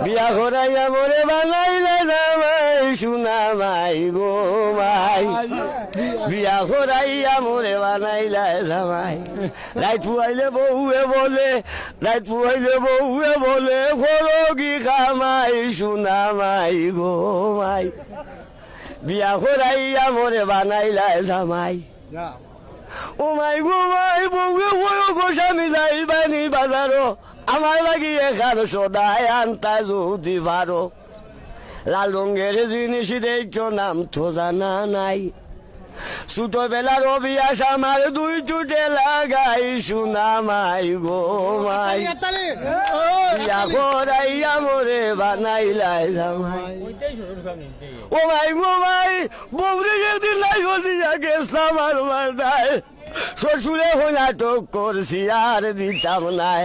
বিয়া করাইয়া মোরে বানাইলে জামাই সোনা মাই গো মাই বিয়া করাইয়া মোরে বানাইলে জামাই রাইত পুয়াইলে বউয়ে বলে রাইত পুয়াইলে বউয়ে বলে করো কি খামাই সোনা মাই গো মাই বিয়া করাইয়া মোরে বানাইলে জামাই ও মাই গো মাই বউয়ে বউ গোস্বামী যাইবানি বাজারো আমার লাগি এখান সদায় আনতা যদি পারো লাল রঙের জিনিস দেখো নাম তো জানা নাই ছোট বেলার অভিয়াস আমার দুই চুটে লাগাই সোনা মাই গো মাই বিয়া করাইয়া মোরে বানাইলাই জামাই ও মাই গো মাই বউরে যেদিন নাই দিয়া গেছলাম আর মারদায় শ্বশুরে হইলা তো করছি আর দিতাম নাই